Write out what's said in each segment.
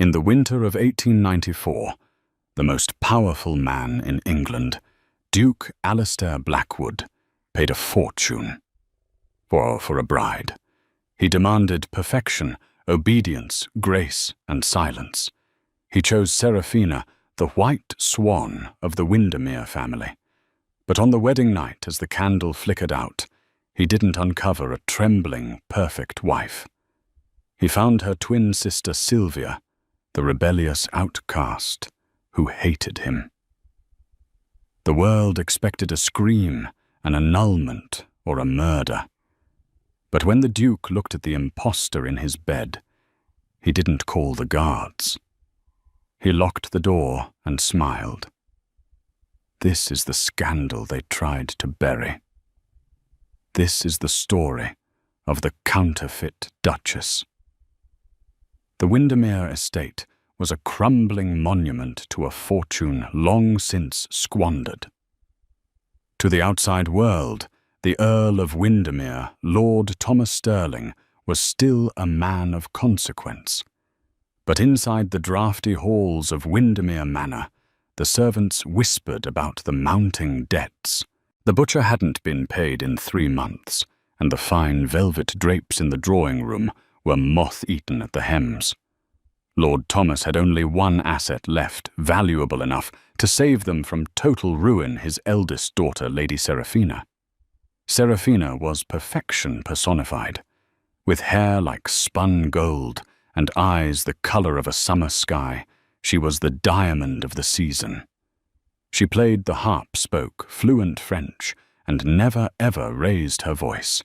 In the winter of 1894, the most powerful man in England, Duke Alistair Blackwood, paid a fortune for a bride. He demanded perfection, obedience, grace, and silence. He chose Seraphina, the white swan of the Windermere family. But on the wedding night, as the candle flickered out, he didn't uncover a trembling, perfect wife. He found her twin sister Sylvia, the rebellious outcast who hated him. The world expected a scream, an annulment, or a murder. But when the Duke looked at the impostor in his bed, he didn't call the guards. He locked the door and smiled. This is the scandal they tried to bury. This is the story of the counterfeit Duchess. The Windermere estate was a crumbling monument to a fortune long since squandered. To the outside world, the Earl of Windermere, Lord Thomas Sterling, was still a man of consequence. But inside the draughty halls of Windermere Manor, the servants whispered about the mounting debts. The butcher hadn't been paid in 3 months, and the fine velvet drapes in the drawing room were moth-eaten at the hems. Lord Thomas had only one asset left, valuable enough to save them from total ruin: his eldest daughter, Lady Seraphina. Seraphina was perfection personified. With hair like spun gold and eyes the color of a summer sky, she was the diamond of the season. She played the harp, spoke fluent French, and never ever raised her voice.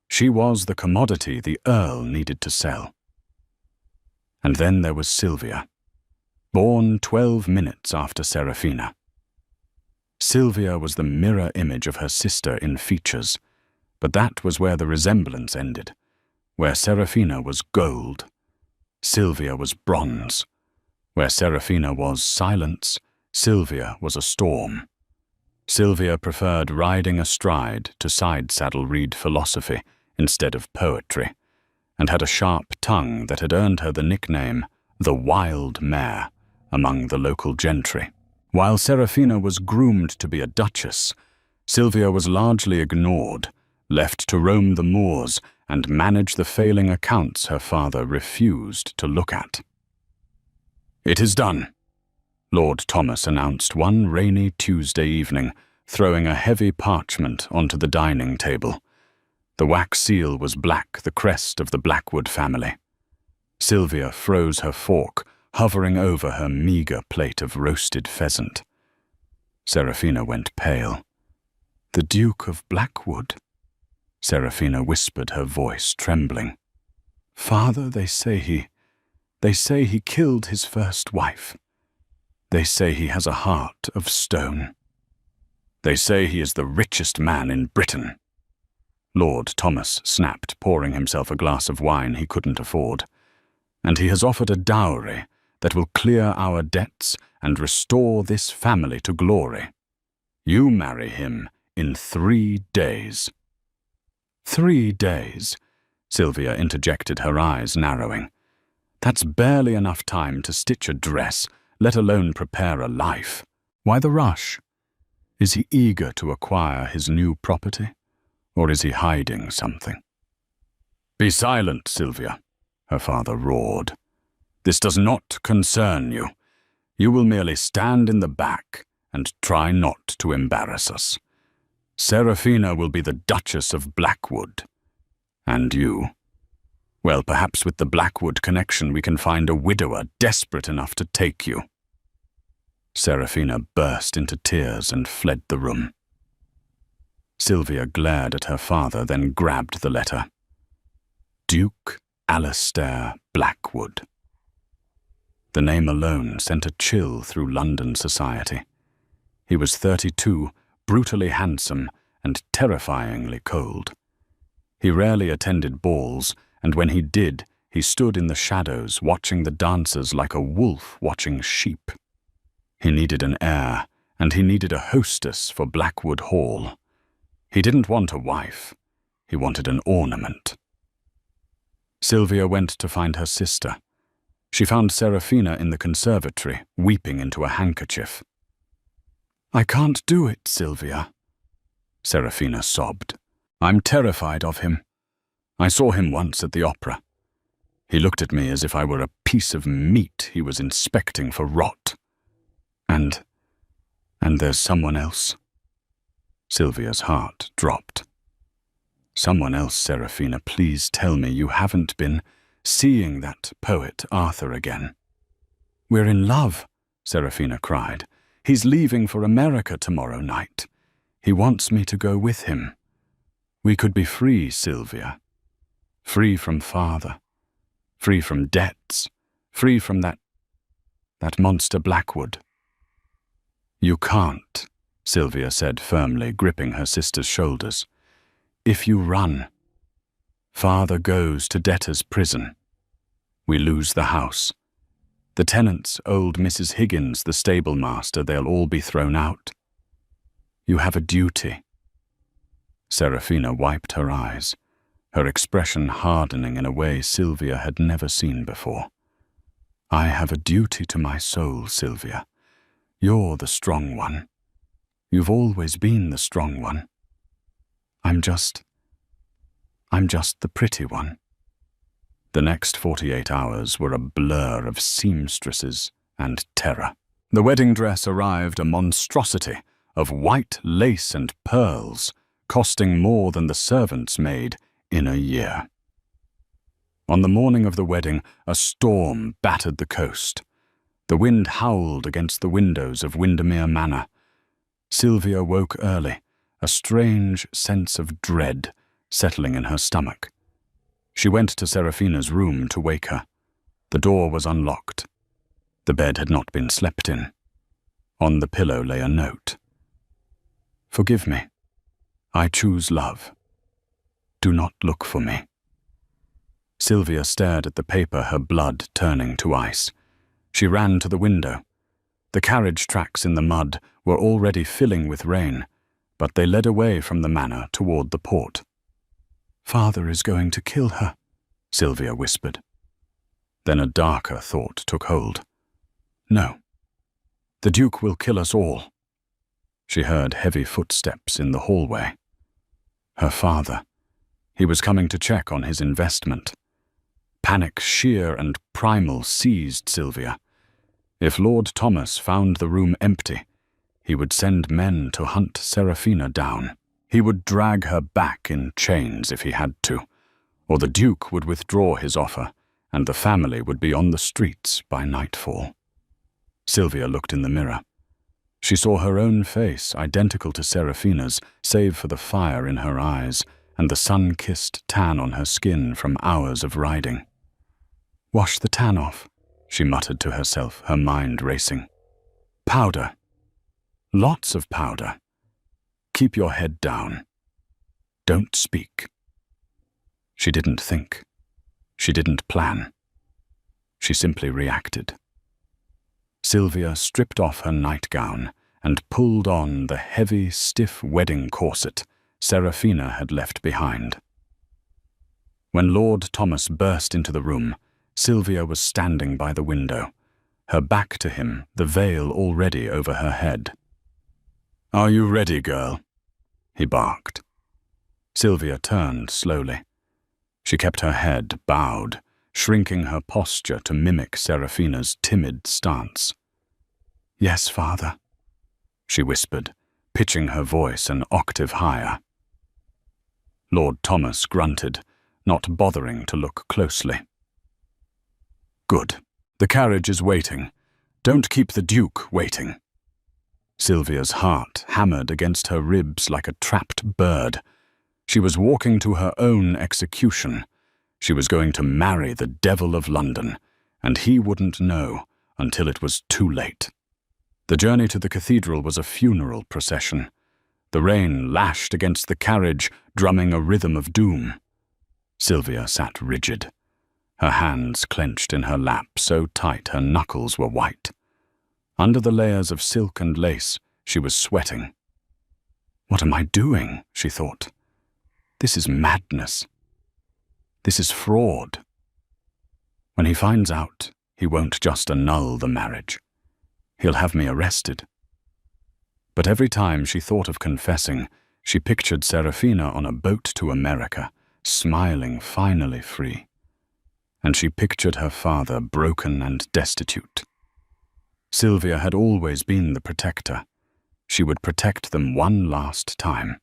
She was the commodity the Earl needed to sell. And then there was Sylvia, born 12 minutes after Seraphina. Sylvia was the mirror image of her sister in features, but that was where the resemblance ended. Where Seraphina was gold, Sylvia was bronze. Where Seraphina was silence, Sylvia was a storm. Sylvia preferred riding astride to side-saddle read philosophy instead of poetry, and had a sharp tongue that had earned her the nickname the Wild Mare among the local gentry. While Seraphina was groomed to be a duchess, Sylvia was largely ignored, left to roam the moors and manage the failing accounts her father refused to look at. "It is done," Lord Thomas announced one rainy Tuesday evening, throwing a heavy parchment onto the dining table. The wax seal was black, the crest of the Blackwood family. Sylvia froze her fork, hovering over her meager plate of roasted pheasant. Seraphina went pale. "The Duke of Blackwood," Seraphina whispered, her voice trembling. "Father, they say he killed his first wife. They say he has a heart of stone. They say he is the richest man in Britain." Lord Thomas snapped, pouring himself a glass of wine he couldn't afford. "And he has offered a dowry that will clear our debts and restore this family to glory. You marry him in 3 days. 3 days? Sylvia interjected, her eyes narrowing. "That's barely enough time to stitch a dress, let alone prepare a life. Why the rush? Is he eager to acquire his new property? Or is he hiding something?" "Be silent, Sylvia," her father roared. "This does not concern you. You will merely stand in the back and try not to embarrass us. Seraphina will be the Duchess of Blackwood. And you? Well, perhaps with the Blackwood connection we can find a widower desperate enough to take you." Seraphina burst into tears and fled the room. Sylvia glared at her father, then grabbed the letter. Duke Alistair Blackwood. The name alone sent a chill through London society. He was 32, brutally handsome, and terrifyingly cold. He rarely attended balls, and when he did, he stood in the shadows watching the dancers like a wolf watching sheep. He needed an heir, and he needed a hostess for Blackwood Hall. He didn't want a wife. He wanted an ornament. Sylvia went to find her sister. She found Serafina in the conservatory, weeping into a handkerchief. "I can't do it, Sylvia," Serafina sobbed. "I'm terrified of him. I saw him once at the opera. He looked at me as if I were a piece of meat he was inspecting for rot. And there's someone else." Sylvia's heart dropped. "Someone else, Serafina, please tell me you haven't been seeing that poet Arthur again." "We're in love," Serafina cried. "He's leaving for America tomorrow night. He wants me to go with him. We could be free, Sylvia. Free from father. Free from debts. Free from that monster Blackwood." "You can't," Sylvia said firmly, gripping her sister's shoulders. "If you run, father goes to debtor's prison. We lose the house. The tenants, old Mrs. Higgins, the stable master, they'll all be thrown out. You have a duty." Serafina wiped her eyes, her expression hardening in a way Sylvia had never seen before. "I have a duty to my soul, Sylvia. You're the strong one. You've always been the strong one. I'm just the pretty one." The next 48 hours were a blur of seamstresses and terror. The wedding dress arrived a monstrosity of white lace and pearls, costing more than the servant's maid in a year. On the morning of the wedding, a storm battered the coast. The wind howled against the windows of Windermere Manor. Sylvia woke early, a strange sense of dread settling in her stomach. She went to Serafina's room to wake her. The door was unlocked. The bed had not been slept in. On the pillow lay a note. "Forgive me. I choose love. Do not look for me." Sylvia stared at the paper, her blood turning to ice. She ran to the window. The carriage tracks in the mud were already filling with rain, but they led away from the manor toward the port. "Father is going to kill her," Sylvia whispered. Then a darker thought took hold. "No. The Duke will kill us all." She heard heavy footsteps in the hallway. Her father. He was coming to check on his investment. Panic, sheer and primal, seized Sylvia. If Lord Thomas found the room empty, he would send men to hunt Serafina down. He would drag her back in chains if he had to, or the Duke would withdraw his offer, and the family would be on the streets by nightfall. Sylvia looked in the mirror. She saw her own face, identical to Serafina's, save for the fire in her eyes and the sun-kissed tan on her skin from hours of riding. "Wash the tan off," she muttered to herself, her mind racing. "Powder. Lots of powder. Keep your head down. Don't speak." She didn't think. She didn't plan. She simply reacted. Sylvia stripped off her nightgown and pulled on the heavy, stiff wedding corset Serafina had left behind. When Lord Thomas burst into the room, Sylvia was standing by the window, her back to him, the veil already over her head. "Are you ready, girl?" he barked. Sylvia turned slowly. She kept her head bowed, shrinking her posture to mimic Serafina's timid stance. "Yes, father," she whispered, pitching her voice an octave higher. Lord Thomas grunted, not bothering to look closely. "Good. The carriage is waiting. Don't keep the Duke waiting." Sylvia's heart hammered against her ribs like a trapped bird. She was walking to her own execution. She was going to marry the Devil of London, and he wouldn't know until it was too late. The journey to the cathedral was a funeral procession. The rain lashed against the carriage, drumming a rhythm of doom. Sylvia sat rigid, her hands clenched in her lap so tight her knuckles were white. Under the layers of silk and lace, she was sweating. "What am I doing?" she thought. "This is madness. This is fraud. When he finds out, he won't just annul the marriage. He'll have me arrested. But every time she thought of confessing, she pictured Serafina on a boat to America, smiling finally free. And she pictured her father broken and destitute. Sylvia had always been the protector. She would protect them one last time.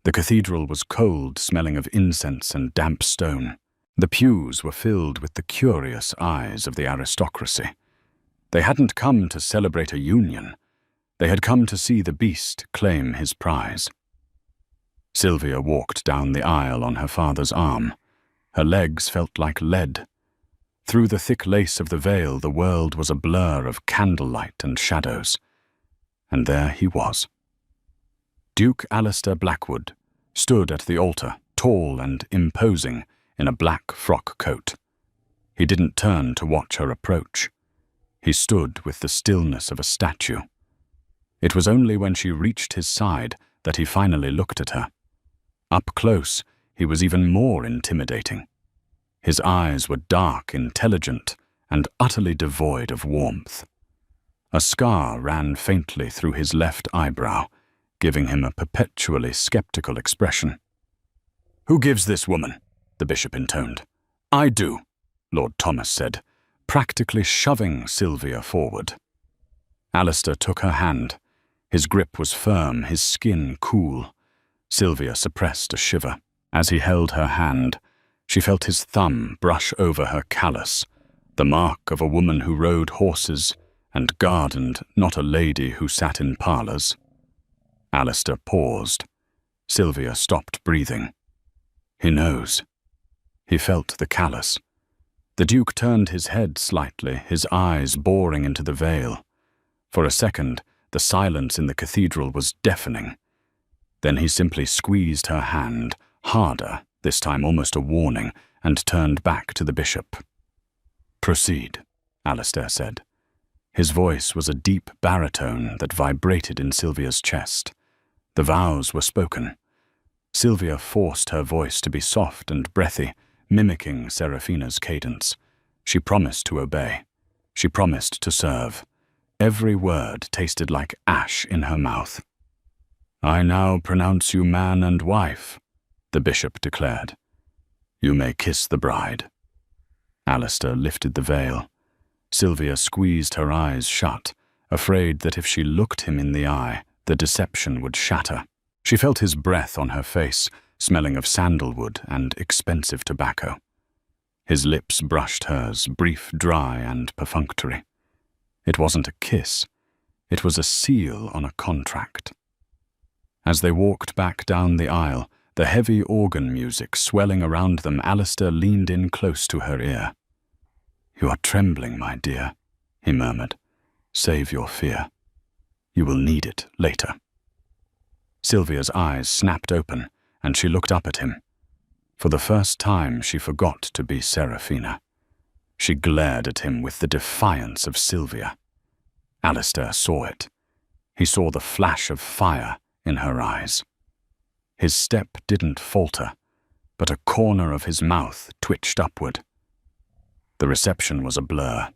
The cathedral was cold, smelling of incense and damp stone. The pews were filled with the curious eyes of the aristocracy. They hadn't come to celebrate a union. They had come to see the beast claim his prize. Sylvia walked down the aisle on her father's arm. Her legs felt like lead. Through the thick lace of the veil, the world was a blur of candlelight and shadows. And there he was. Duke Alistair Blackwood stood at the altar, tall and imposing, in a black frock coat. He didn't turn to watch her approach. He stood with the stillness of a statue. It was only when she reached his side that he finally looked at her. Up close, he was even more intimidating. His eyes were dark, intelligent, and utterly devoid of warmth. A scar ran faintly through his left eyebrow, giving him a perpetually skeptical expression. "Who gives this woman?" the bishop intoned. "I do," Lord Thomas said, practically shoving Sylvia forward. Alistair took her hand. His grip was firm, his skin cool. Sylvia suppressed a shiver. As he held her hand, she felt his thumb brush over her callus, the mark of a woman who rode horses and gardened, not a lady who sat in parlours. Alistair paused. Sylvia stopped breathing. He knows. He felt the callus. The Duke turned his head slightly, his eyes boring into the veil. For a second, the silence in the cathedral was deafening. Then he simply squeezed her hand, harder, this time almost a warning, and turned back to the bishop. "Proceed," Alistair said. His voice was a deep baritone that vibrated in Sylvia's chest. The vows were spoken. Sylvia forced her voice to be soft and breathy, mimicking Serafina's cadence. She promised to obey. She promised to serve. Every word tasted like ash in her mouth. "I now pronounce you man and wife," the bishop declared. "You may kiss the bride." Alistair lifted the veil. Sylvia squeezed her eyes shut, afraid that if she looked him in the eye, the deception would shatter. She felt his breath on her face, smelling of sandalwood and expensive tobacco. His lips brushed hers, brief, dry, and perfunctory. It wasn't a kiss. It was a seal on a contract. As they walked back down the aisle, the heavy organ music swelling around them, Alistair leaned in close to her ear. "You are trembling, my dear," he murmured. "Save your fear. You will need it later." Sylvia's eyes snapped open, and she looked up at him. For the first time, she forgot to be Serafina. She glared at him with the defiance of Sylvia. Alistair saw it. He saw the flash of fire in her eyes. His step didn't falter, but a corner of his mouth twitched upward. The reception was a blur.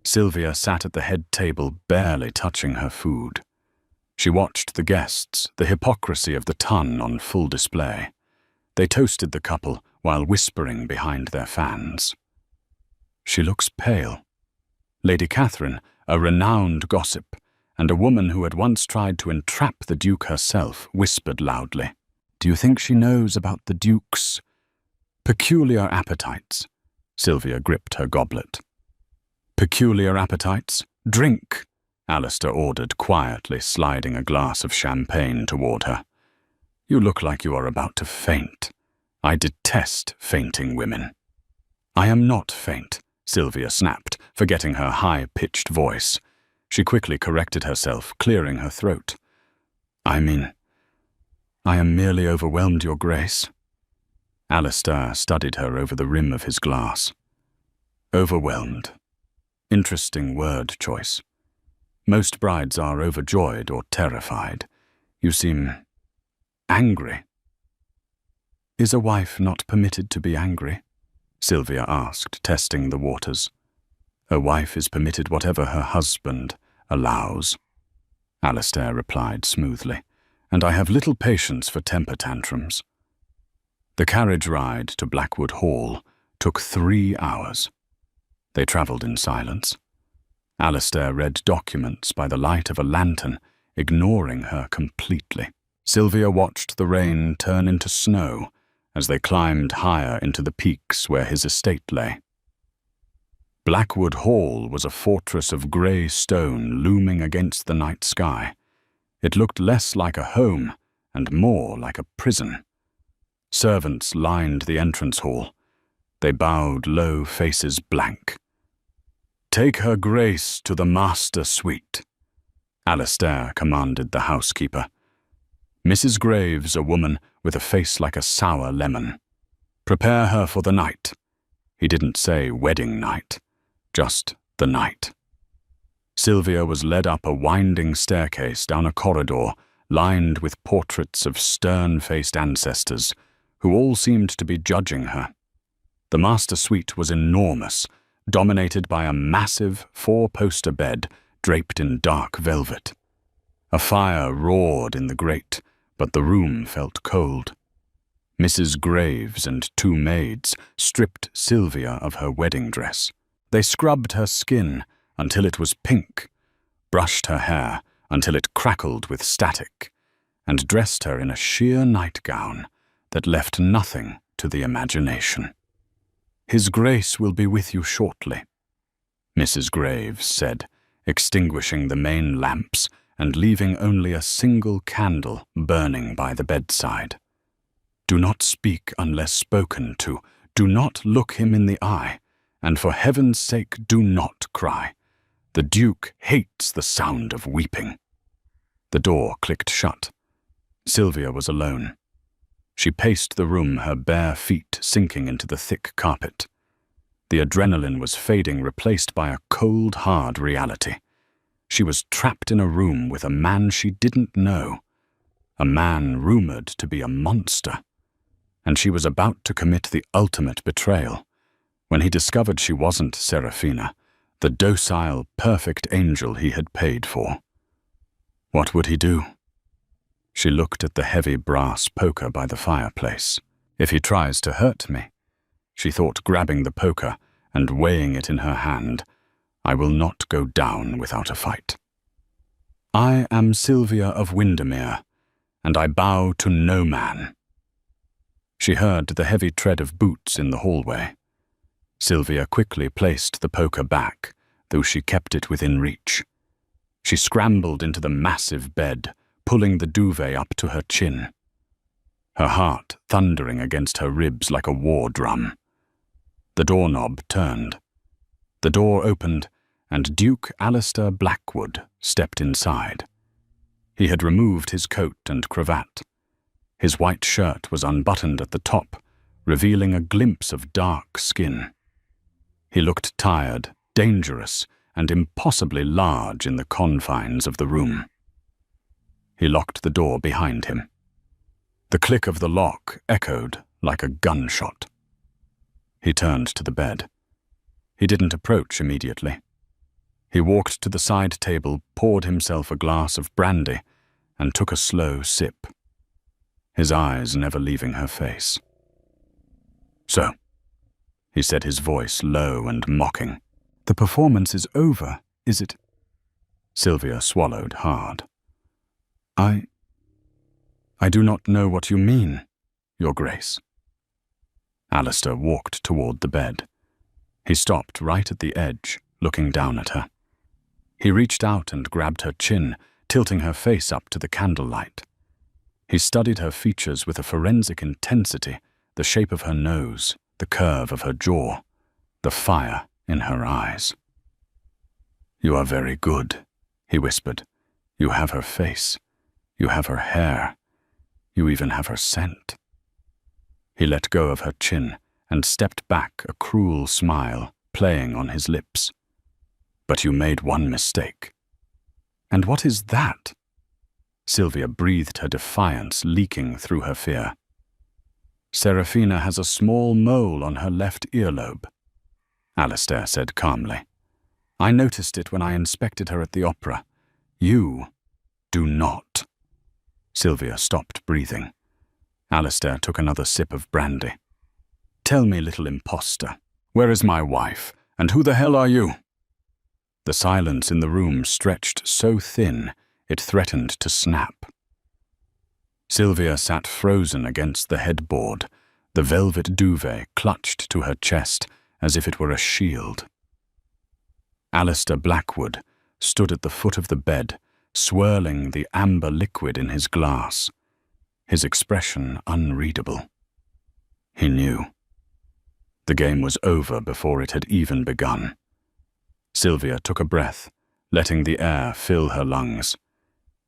Sylvia sat at the head table, barely touching her food. She watched the guests, the hypocrisy of the ton on full display. They toasted the couple while whispering behind their fans. "She looks pale." Lady Catherine, a renowned gossip, and a woman who had once tried to entrap the Duke herself, whispered loudly, "Do you think she knows about the Duke's peculiar appetites?" Sylvia gripped her goblet. "Peculiar appetites? Drink!" Alistair ordered quietly, sliding a glass of champagne toward her. "You look like you are about to faint. I detest fainting women." "I am not faint," Sylvia snapped, forgetting her high-pitched voice. She quickly corrected herself, clearing her throat. I am merely overwhelmed, Your Grace." Alistair studied her over the rim of his glass. Overwhelmed. Interesting word choice. Most brides are overjoyed or terrified. You seem angry. "Is a wife not permitted to be angry?" Sylvia asked, testing the waters. "A wife is permitted whatever her husband allows," Alistair replied smoothly, "and I have little patience for temper tantrums." The carriage ride to Blackwood Hall took 3 hours. They travelled in silence. Alistair read documents by the light of a lantern, ignoring her completely. Sylvia watched the rain turn into snow as they climbed higher into the peaks where his estate lay. Blackwood Hall was a fortress of grey stone looming against the night sky. It looked less like a home and more like a prison. Servants lined the entrance hall. They bowed low, faces blank. "Take her grace to the master suite," Alistair commanded the housekeeper. "Mrs. Graves, a woman with a face like a sour lemon. Prepare her for the night." He didn't say wedding night, just the night. Sylvia was led up a winding staircase down a corridor lined with portraits of stern-faced ancestors who all seemed to be judging her. The master suite was enormous, dominated by a massive 4-poster bed draped in dark velvet. A fire roared in the grate, but the room felt cold. Mrs. Graves and 2 maids stripped Sylvia of her wedding dress. They scrubbed her skin until it was pink, brushed her hair until it crackled with static, and dressed her in a sheer nightgown that left nothing to the imagination. "His Grace will be with you shortly," Mrs. Graves said, extinguishing the main lamps and leaving only a single candle burning by the bedside. "Do not speak unless spoken to. Do not look him in the eye. And for heaven's sake, do not cry. The Duke hates the sound of weeping." The door clicked shut. Sylvia was alone. She paced the room, her bare feet sinking into the thick carpet. The adrenaline was fading, replaced by a cold, hard reality. She was trapped in a room with a man she didn't know, a man rumored to be a monster, and she was about to commit the ultimate betrayal when he discovered she wasn't Serafina, the docile, perfect angel he had paid for. What would he do? She looked at the heavy brass poker by the fireplace. "If he tries to hurt me," she thought, grabbing the poker and weighing it in her hand, "I will not go down without a fight. I am Sylvia of Windermere, and I bow to no man." She heard the heavy tread of boots in the hallway. Sylvia quickly placed the poker back, though she kept it within reach. She scrambled into the massive bed, pulling the duvet up to her chin, her heart thundering against her ribs like a war drum. The doorknob turned. The door opened, and Duke Alistair Blackwood stepped inside. He had removed his coat and cravat. His white shirt was unbuttoned at the top, revealing a glimpse of dark skin. He looked tired, dangerous, and impossibly large in the confines of the room. He locked the door behind him. The click of the lock echoed like a gunshot. He turned to the bed. He didn't approach immediately. He walked to the side table, poured himself a glass of brandy, and took a slow sip, his eyes never leaving her face. "So," he said, his voice low and mocking, "the performance is over, is it?" Sylvia swallowed hard. I do not know what you mean, Your Grace." Alistair walked toward the bed. He stopped right at the edge, looking down at her. He reached out and grabbed her chin, tilting her face up to the candlelight. He studied her features with a forensic intensity, the shape of her nose, the curve of her jaw, the fire in her eyes. "You are very good," he whispered. "You have her face. You have her hair. You even have her scent." He let go of her chin and stepped back, a cruel smile playing on his lips. "But you made one mistake." "And what is that?" Sylvia breathed her defiance leaking through her fear. "Serafina has a small mole on her left earlobe," Alistair said calmly. I noticed it when I inspected her at the opera. You do not." Sylvia stopped breathing. Alistair took another sip of brandy. "Tell me, little impostor, where is my wife, and who the hell are you?" The silence in the room stretched so thin it threatened to snap. Sylvia sat frozen against the headboard, the velvet duvet clutched to her chest as if it were a shield. Alistair Blackwood stood at the foot of the bed, swirling the amber liquid in his glass, his expression unreadable. He knew. The game was over before it had even begun. Sylvia took a breath, letting the air fill her lungs.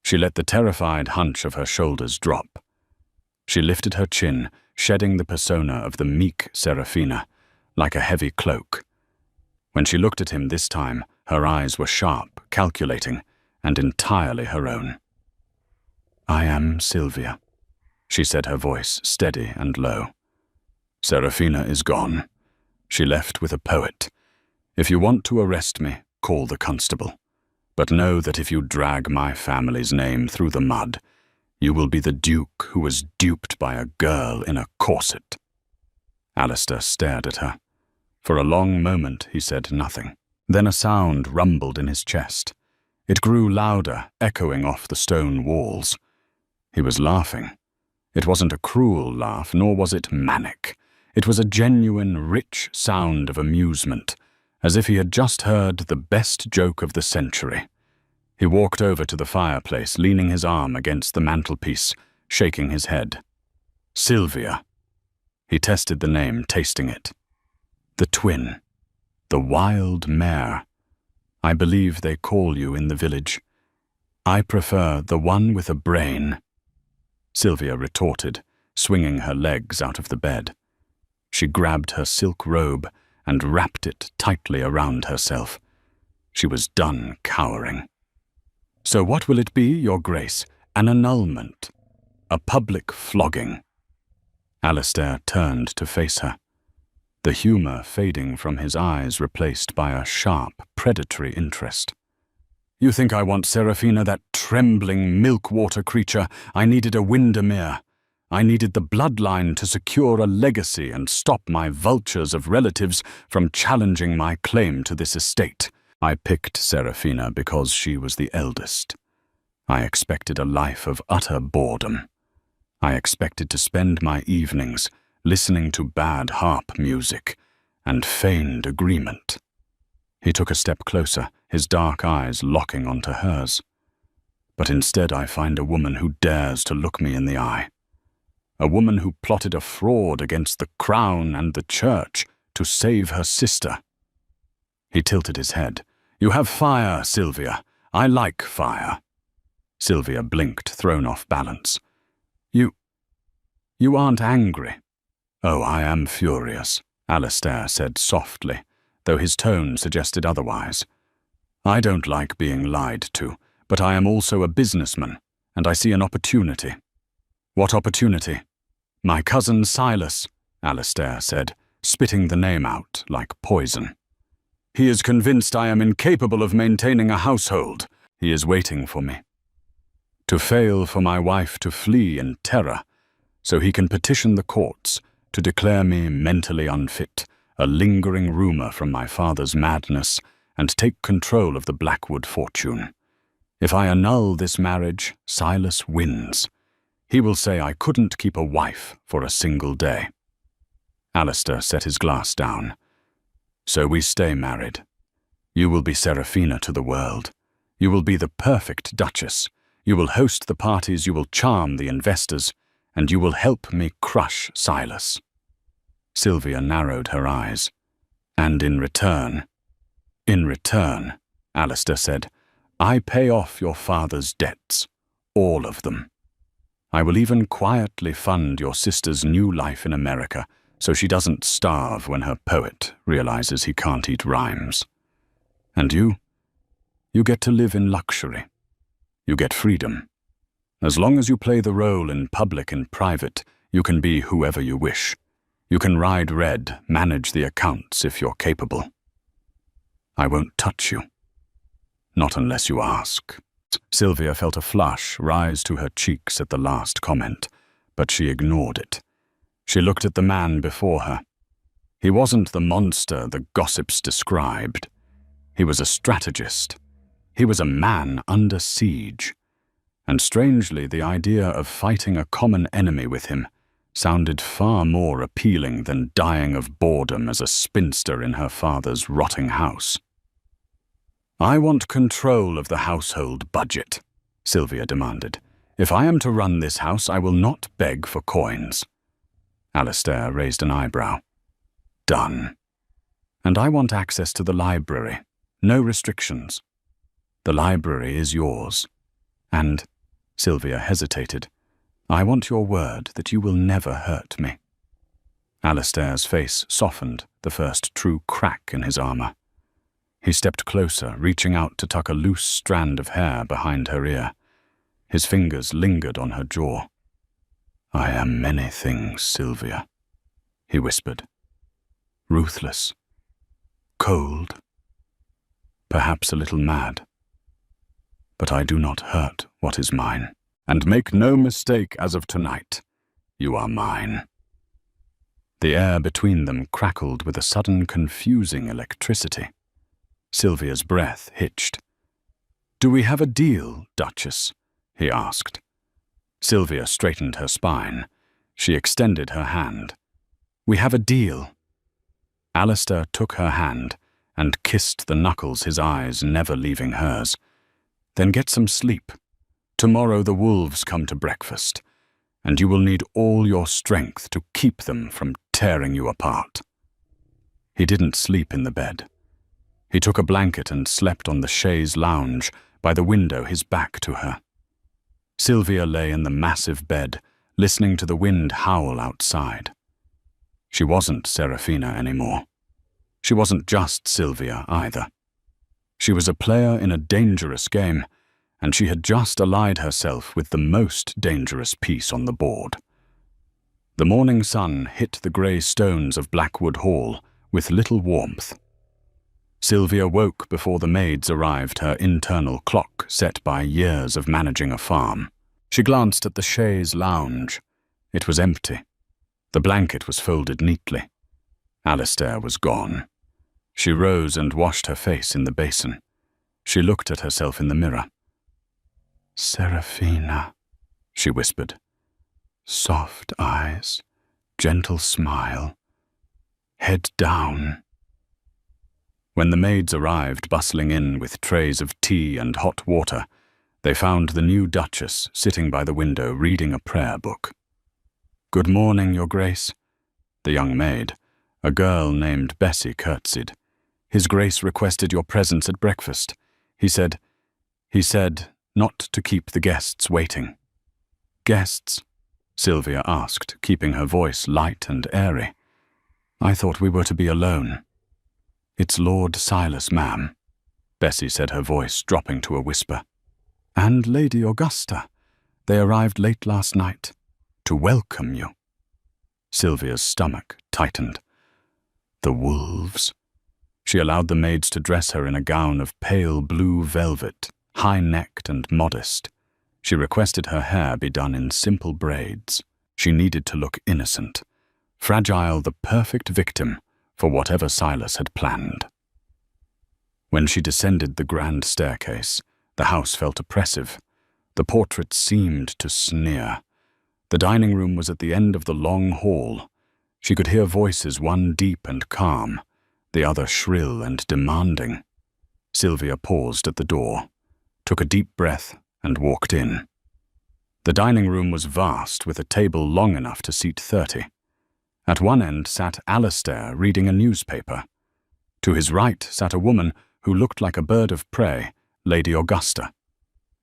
She let the terrified hunch of her shoulders drop. She lifted her chin, shedding the persona of the meek Serafina, like a heavy cloak. When she looked at him this time, her eyes were sharp, calculating, and entirely her own. "I am Sylvia," she said, her voice steady and low. "Serafina is gone. She left with a poet. If you want to arrest me, call the constable. But know that if you drag my family's name through the mud, you will be the duke who was duped by a girl in a corset." Alistair stared at her. For a long moment he said nothing. Then a sound rumbled in his chest. It grew louder, echoing off the stone walls. He was laughing. It wasn't a cruel laugh, nor was it manic. It was a genuine, rich sound of amusement, as if he had just heard the best joke of the century. He walked over to the fireplace, leaning his arm against the mantelpiece, shaking his head. "Sylvia." He tested the name, tasting it. "The twin. The wild mare. I believe they call you in the village. I prefer the one with a brain." Sylvia retorted, swinging her legs out of the bed. She grabbed her silk robe and wrapped it tightly around herself. She was done cowering. "So what will it be, Your Grace? An annulment? A public flogging?" Alistair turned to face her, the humour fading from his eyes replaced by a sharp, predatory interest. "You think I want Serafina, that trembling milk-water creature? I needed a Windermere. I needed the bloodline to secure a legacy and stop my vultures of relatives from challenging my claim to this estate. I picked Serafina because she was the eldest. I expected a life of utter boredom. I expected to spend my evenings listening to bad harp music and feigned agreement." He took a step closer, his dark eyes locking onto hers. "But instead I find a woman who dares to look me in the eye. A woman who plotted a fraud against the crown and the church to save her sister." He tilted his head. "You have fire, Sylvia. I like fire." Sylvia blinked, thrown off balance. You aren't angry." "Oh, I am furious," Alistair said softly, though his tone suggested otherwise. "I don't like being lied to, but I am also a businessman, and I see an opportunity." "What opportunity?" "My cousin Silas," Alistair said, spitting the name out like poison. "He is convinced I am incapable of maintaining a household. He is waiting for me. To fail for my wife to flee in terror, so he can petition the courts to declare me mentally unfit, a lingering rumor from my father's madness, and take control of the Blackwood fortune. If I annul this marriage, Silas wins. He will say I couldn't keep a wife for a single day." Alistair set his glass down. "So we stay married. You will be Serafina to the world. You will be the perfect duchess. You will host the parties, you will charm the investors, and you will help me crush Silas." Sylvia narrowed her eyes. "And in return," Alistair said, "I pay off your father's debts, all of them. I will even quietly fund your sister's new life in America so she doesn't starve when her poet realizes he can't eat rhymes. And you get to live in luxury. You get freedom. As long as you play the role in public and private, you can be whoever you wish. You can ride red, manage the accounts if you're capable." I won't touch you. Not unless you ask. Sylvia felt a flush rise to her cheeks at the last comment, but she ignored it. She looked at the man before her. He wasn't the monster the gossips described. He was a strategist. He was a man under siege. And strangely, the idea of fighting a common enemy with him sounded far more appealing than dying of boredom as a spinster in her father's rotting house. I want control of the household budget, Sylvia demanded. If I am to run this house, I will not beg for coins. Alistair raised an eyebrow. Done. And I want access to the library. No restrictions. The library is yours. And, Sylvia hesitated, I want your word that you will never hurt me. Alistair's face softened, the first true crack in his armor. He stepped closer, reaching out to tuck a loose strand of hair behind her ear. His fingers lingered on her jaw. I am many things, Sylvia, he whispered. Ruthless. Cold. Perhaps a little mad. But I do not hurt what is mine. And make no mistake as of tonight, you are mine. The air between them crackled with a sudden confusing electricity. Sylvia's breath hitched. Do we have a deal, Duchess? He asked. Sylvia straightened her spine. She extended her hand. We have a deal. Alistair took her hand and kissed the knuckles, his eyes never leaving hers. Then get some sleep. Tomorrow the wolves come to breakfast, and you will need all your strength to keep them from tearing you apart. He didn't sleep in the bed. He took a blanket and slept on the chaise lounge by the window, his back to her. Sylvia lay in the massive bed, listening to the wind howl outside. She wasn't Serafina anymore. She wasn't just Sylvia either. She was a player in a dangerous game, and she had just allied herself with the most dangerous piece on the board. The morning sun hit the grey stones of Blackwood Hall with little warmth. Sylvia woke before the maids arrived, her internal clock set by years of managing a farm. She glanced at the chaise lounge. It was empty. The blanket was folded neatly. Alistair was gone. She rose and washed her face in the basin. She looked at herself in the mirror. Serafina, she whispered. Soft eyes, gentle smile, head down. When the maids arrived, bustling in with trays of tea and hot water, they found the new Duchess sitting by the window reading a prayer book. Good morning, Your Grace. The young maid, a girl named Bessie, curtsied. His Grace requested your presence at breakfast. He said, not to keep the guests waiting. Guests? Sylvia asked, keeping her voice light and airy. I thought we were to be alone. It's Lord Silas, ma'am, Bessie said, her voice dropping to a whisper. And Lady Augusta. They arrived late last night to welcome you. Sylvia's stomach tightened. The wolves. She allowed the maids to dress her in a gown of pale blue velvet, high-necked and modest. She requested her hair be done in simple braids. She needed to look innocent, fragile, the perfect victim for whatever Silas had planned. When she descended the grand staircase, the house felt oppressive. The portraits seemed to sneer. The dining room was at the end of the long hall. She could hear voices, one deep and calm, the other shrill and demanding. Sylvia paused at the door, took a deep breath, and walked in. The dining room was vast, with a table long enough to seat 30. At one end sat Alistair reading a newspaper. To his right sat a woman who looked like a bird of prey, Lady Augusta.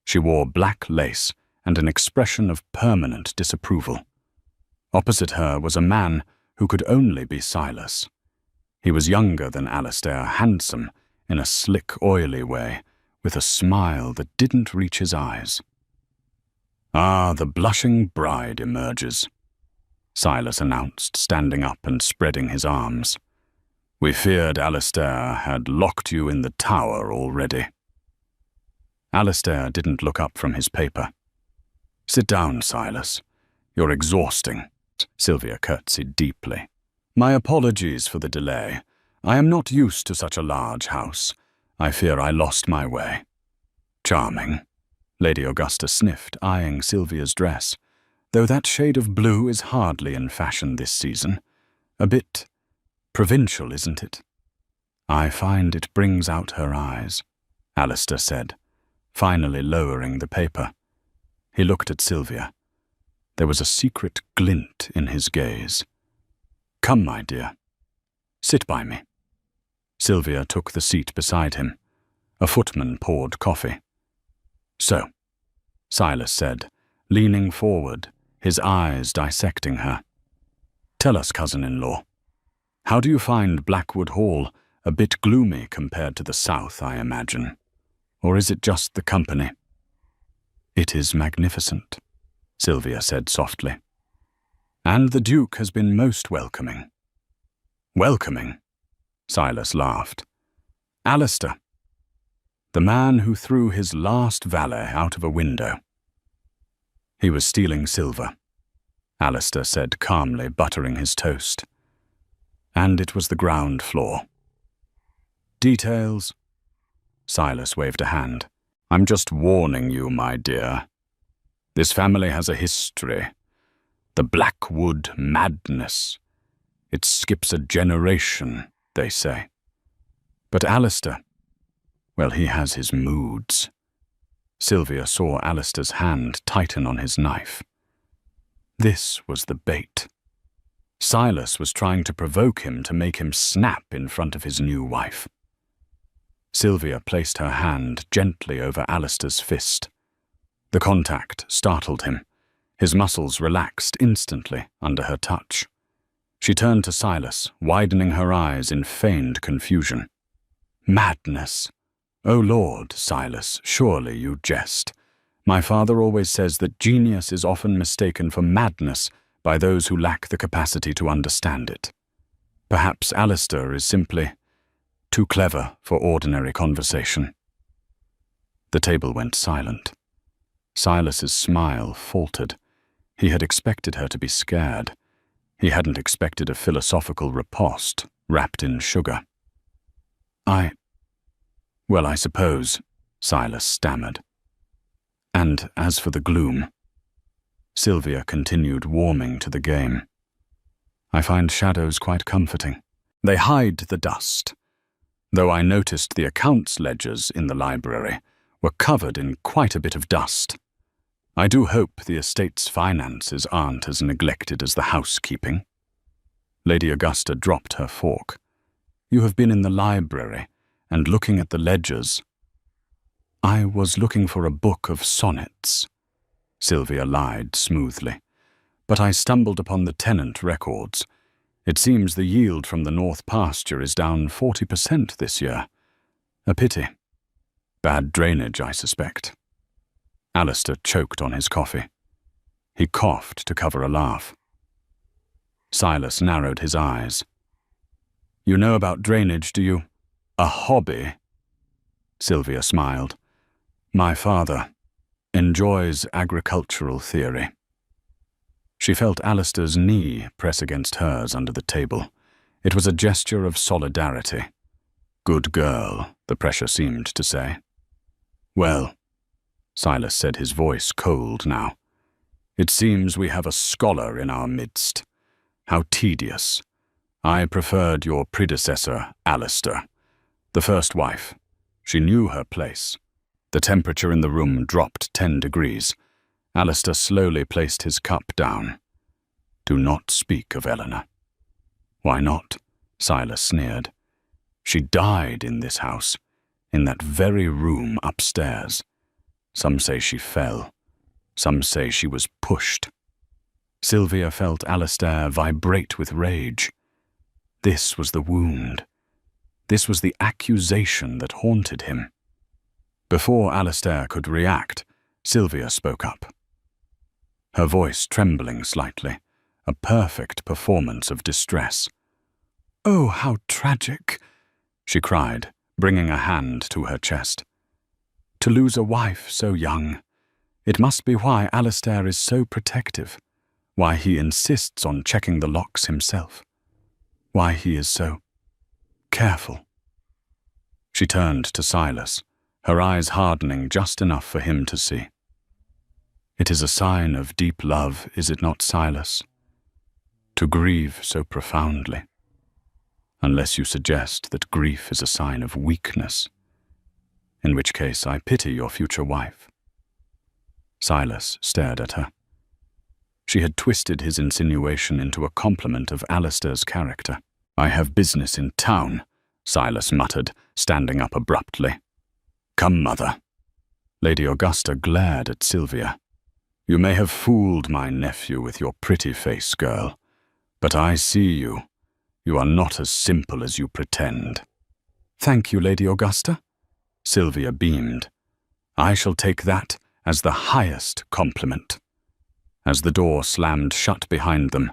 She wore black lace and an expression of permanent disapproval. Opposite her was a man who could only be Silas. He was younger than Alistair, handsome, in a slick, oily way, with a smile that didn't reach his eyes. Ah, the blushing bride emerges, Silas announced, standing up and spreading his arms. We feared Alistair had locked you in the tower already. Alistair didn't look up from his paper. Sit down, Silas. You're exhausting. Sylvia curtsied deeply. My apologies for the delay. I am not used to such a large house. I fear I lost my way. Charming. Lady Augusta sniffed, eyeing Sylvia's dress, though that shade of blue is hardly in fashion this season. A bit provincial, isn't it? I find it brings out her eyes, Alistair said, finally lowering the paper. He looked at Sylvia. There was a secret glint in his gaze. Come, my dear. Sit by me. Sylvia took the seat beside him. A footman poured coffee. So, Silas said, leaning forward, his eyes dissecting her. Tell us, cousin-in-law, how do you find Blackwood Hall? A bit gloomy compared to the south, I imagine. Or is it just the company? It is magnificent, Sylvia said softly. And the Duke has been most welcoming. Welcoming? Silas laughed. Alistair, the man who threw his last valet out of a window. He was stealing silver, Alistair said calmly, buttering his toast. And it was the ground floor. Details? Silas waved a hand. I'm just warning you, my dear. This family has a history. The Blackwood madness. It skips a generation, they say. But Alistair, well, he has his moods. Sylvia saw Alistair's hand tighten on his knife. This was the bait. Silas was trying to provoke him to make him snap in front of his new wife. Sylvia placed her hand gently over Alistair's fist. The contact startled him. His muscles relaxed instantly under her touch. She turned to Silas, widening her eyes in feigned confusion. Madness! Oh Lord, Silas, surely you jest. My father always says that genius is often mistaken for madness by those who lack the capacity to understand it. Perhaps Alistair is simply too clever for ordinary conversation. The table went silent. Silas's smile faltered. He had expected her to be scared. He hadn't expected a philosophical riposte wrapped in sugar. Well, I suppose, Silas stammered. And as for the gloom, Sylvia continued, warming to the game. I find shadows quite comforting. They hide the dust, though I noticed the accounts ledgers in the library were covered in quite a bit of dust. I do hope the estate's finances aren't as neglected as the housekeeping. Lady Augusta dropped her fork. You have been in the library and looking at the ledgers. I was looking for a book of sonnets, Sylvia lied smoothly, but I stumbled upon the tenant records. It seems the yield from the north pasture is down 40% this year. A pity. Bad drainage, I suspect. Alistair choked on his coffee. He coughed to cover a laugh. Silas narrowed his eyes. You know about drainage, do you? A hobby? Sylvia smiled. My father enjoys agricultural theory. She felt Alistair's knee press against hers under the table. It was a gesture of solidarity. Good girl, the pressure seemed to say. Well, Silas said, his voice cold now. It seems we have a scholar in our midst. How tedious. I preferred your predecessor, Alistair. The first wife. She knew her place. The temperature in the room dropped 10 degrees. Alistair slowly placed his cup down. Do not speak of Eleanor. Why not? Silas sneered. She died in this house, in that very room upstairs. Some say she fell. Some say she was pushed. Sylvia felt Alistair vibrate with rage. This was the wound. This was the accusation that haunted him. Before Alistair could react, Sylvia spoke up. Her voice trembling slightly, a perfect performance of distress. "Oh, how tragic," she cried, bringing a hand to her chest. "To lose a wife so young. It must be why Alistair is so protective, why he insists on checking the locks himself, why he is so careful." She turned to Silas, her eyes hardening just enough for him to see. "It is a sign of deep love, is it not, Silas? To grieve so profoundly. Unless you suggest that grief is a sign of weakness, in which case I pity your future wife." Silas stared at her. She had twisted his insinuation into a compliment of Alistair's character. "I have business in town," Silas muttered, standing up abruptly. "Come, mother." Lady Augusta glared at Sylvia. "You may have fooled my nephew with your pretty face, girl, but I see you. You are not as simple as you pretend." "Thank you, Lady Augusta." Sylvia beamed. "I shall take that as the highest compliment." As the door slammed shut behind them,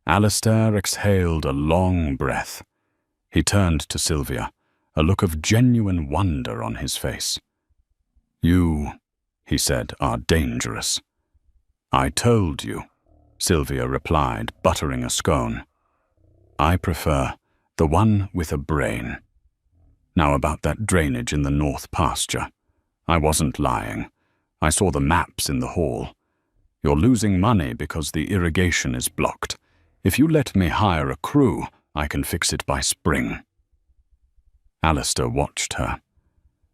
Alistair exhaled a long breath. He turned to Sylvia, a look of genuine wonder on his face. "You," he said, "are dangerous." "I told you," Sylvia replied, buttering a scone. "I prefer the one with a brain. Now about that drainage in the north pasture. I wasn't lying. I saw the maps in the hall. You're losing money because the irrigation is blocked. If you let me hire a crew, I can fix it by spring." Alistair watched her.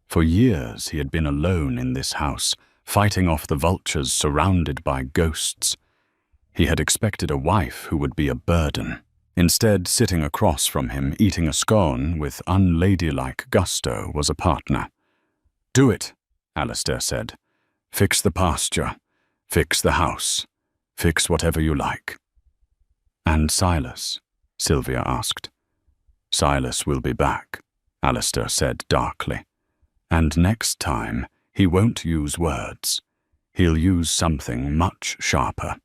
For years he had been alone in this house, fighting off the vultures surrounded by ghosts. He had expected a wife who would be a burden. Instead, sitting across from him, eating a scone with unladylike gusto, was a partner. "Do it," Alistair said. "Fix the pasture. Fix the house. Fix whatever you like." "And Silas?" Sylvia asked. "Silas will be back," Alistair said darkly. "And next time, he won't use words. He'll use something much sharper."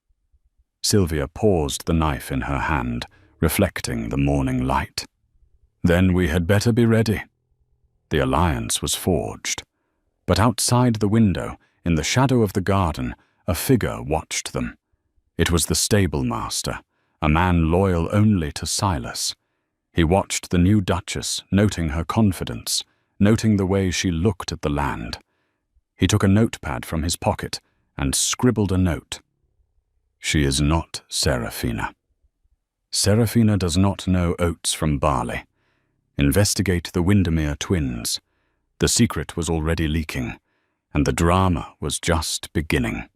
Sylvia paused the knife in her hand, reflecting the morning light. "Then we had better be ready." The alliance was forged. But outside the window, in the shadow of the garden, a figure watched them. It was the stable master, a man loyal only to Silas. He watched the new Duchess, noting her confidence, noting the way she looked at the land. He took a notepad from his pocket and scribbled a note. "She is not Serafina. Serafina does not know oats from barley. Investigate the Windermere twins. The secret was already leaking, and the drama was just beginning."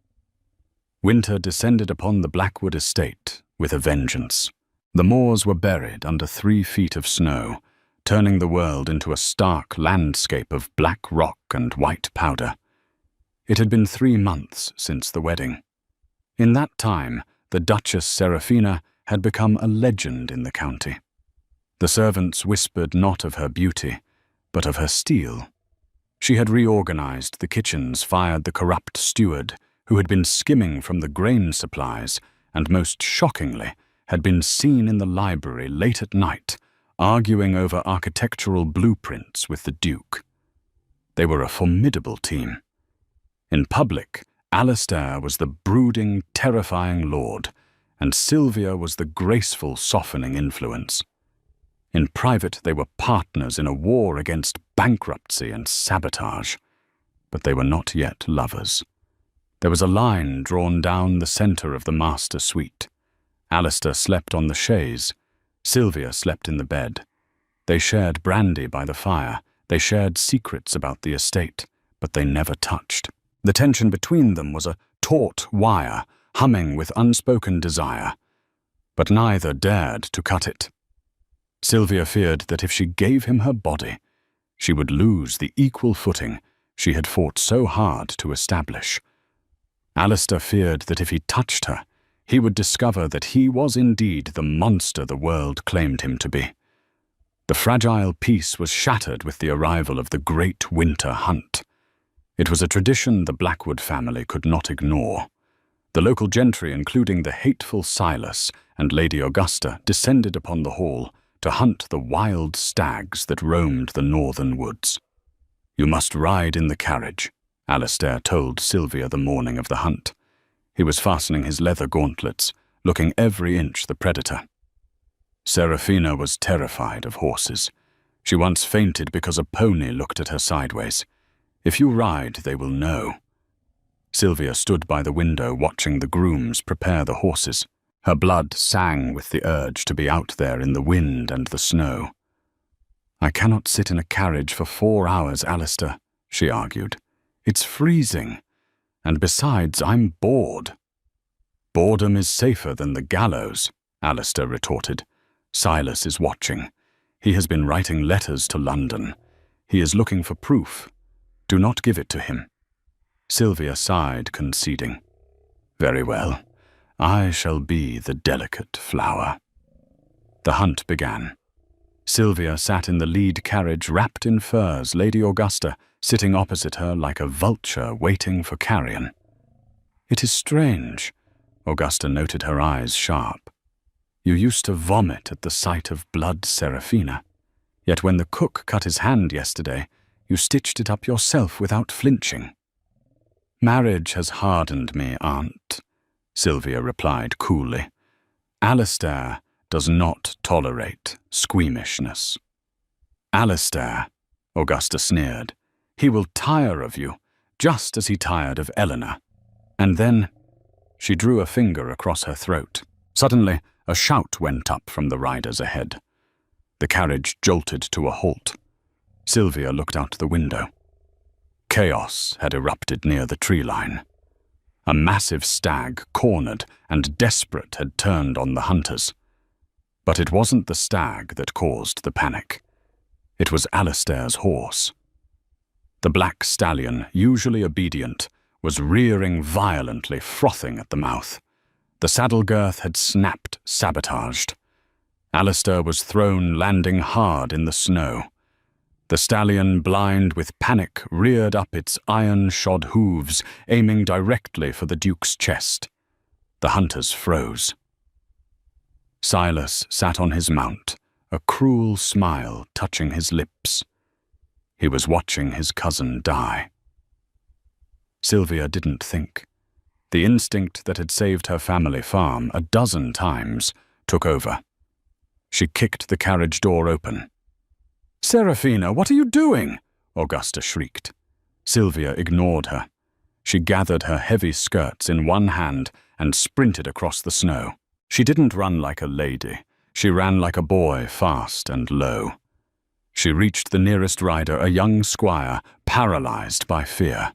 Winter descended upon the Blackwood estate with a vengeance. The moors were buried under 3 feet of snow, turning the world into a stark landscape of black rock and white powder. It had been 3 months since the wedding. In that time, the Duchess Serafina had become a legend in the county. The servants whispered not of her beauty, but of her steel. She had reorganized the kitchens, fired the corrupt steward, who had been skimming from the grain supplies, and most shockingly, had been seen in the library late at night, arguing over architectural blueprints with the Duke. They were a formidable team. In public, Alistair was the brooding, terrifying lord, and Sylvia was the graceful, softening influence. In private, they were partners in a war against bankruptcy and sabotage, but they were not yet lovers. There was a line drawn down the center of the master suite. Alistair slept on the chaise. Sylvia slept in the bed. They shared brandy by the fire. They shared secrets about the estate, but they never touched. The tension between them was a taut wire, humming with unspoken desire, but neither dared to cut it. Sylvia feared that if she gave him her body, she would lose the equal footing she had fought so hard to establish. Alistair feared that if he touched her, he would discover that he was indeed the monster the world claimed him to be. The fragile peace was shattered with the arrival of the great winter hunt. It was a tradition the Blackwood family could not ignore. The local gentry, including the hateful Silas and Lady Augusta, descended upon the hall to hunt the wild stags that roamed the northern woods. "You must ride in the carriage," Alistair told Sylvia the morning of the hunt. He was fastening his leather gauntlets, looking every inch the predator. Serafina was terrified of horses. She once fainted because a pony looked at her sideways. "If you ride, they will know." Sylvia stood by the window watching the grooms prepare the horses. Her blood sang with the urge to be out there in the wind and the snow. "I cannot sit in a carriage for 4 hours, Alistair," she argued. "It's freezing. And besides, I'm bored." "Boredom is safer than the gallows," Alistair retorted. "Silas is watching. He has been writing letters to London. He is looking for proof. Do not give it to him." Sylvia sighed, conceding. "Very well. I shall be the delicate flower." The hunt began. Sylvia sat in the lead carriage wrapped in furs, Lady Augusta sitting opposite her like a vulture waiting for carrion. "It is strange," Augusta noted, her eyes sharp. "You used to vomit at the sight of blood, Serafina. Yet when the cook cut his hand yesterday, you stitched it up yourself without flinching." "Marriage has hardened me, Aunt," Sylvia replied coolly. "Alistair does not tolerate squeamishness." "Alistair," Augusta sneered. "He will tire of you, just as he tired of Eleanor." And then she drew a finger across her throat. Suddenly, a shout went up from the riders ahead. The carriage jolted to a halt. Sylvia looked out the window. Chaos had erupted near the tree line. A massive stag, cornered and desperate, had turned on the hunters. But it wasn't the stag that caused the panic. It was Alistair's horse. The black stallion, usually obedient, was rearing violently, frothing at the mouth. The saddle girth had snapped, sabotaged. Alistair was thrown, landing hard in the snow. The stallion, blind with panic, reared up its iron-shod hooves, aiming directly for the Duke's chest. The hunters froze. Silas sat on his mount, a cruel smile touching his lips. He was watching his cousin die. Sylvia didn't think. The instinct that had saved her family farm 12 times took over. She kicked the carriage door open. "Serafina, what are you doing?" Augusta shrieked. Sylvia ignored her. She gathered her heavy skirts in one hand and sprinted across the snow. She didn't run like a lady. She ran like a boy, fast and low. She reached the nearest rider, a young squire, paralyzed by fear.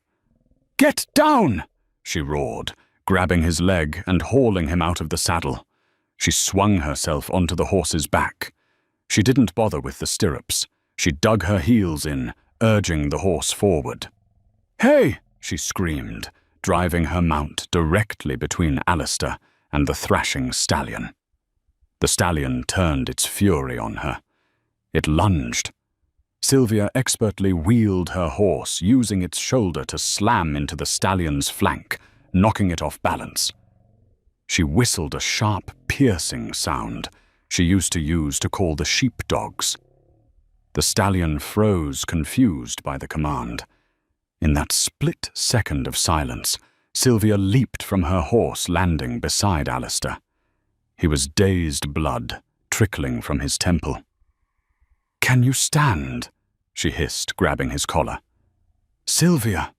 "Get down!" she roared, grabbing his leg and hauling him out of the saddle. She swung herself onto the horse's back. She didn't bother with the stirrups. She dug her heels in, urging the horse forward. "Hey!" she screamed, driving her mount directly between Alistair and the thrashing stallion. The stallion turned its fury on her. It lunged. Sylvia expertly wheeled her horse, using its shoulder to slam into the stallion's flank, knocking it off balance. She whistled a sharp, piercing sound she used to use to call the sheepdogs. The stallion froze, confused by the command. In that split second of silence, Sylvia leaped from her horse, landing beside Alistair. He was dazed, blood trickling from his temple. "Can you stand?" she hissed, grabbing his collar. "Sylvia!"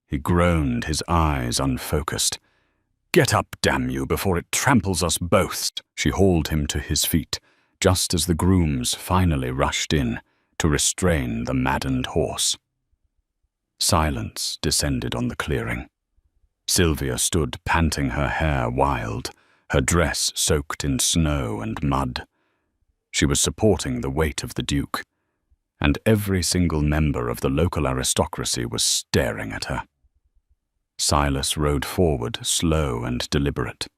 He groaned, his eyes unfocused. "Get up, damn you, before it tramples us both." She hauled him to his feet, just as the grooms finally rushed in to restrain the maddened horse. Silence descended on the clearing. Sylvia stood, panting, her hair wild, her dress soaked in snow and mud. She was supporting the weight of the Duke, and every single member of the local aristocracy was staring at her. Silas rode forward, slow and deliberate.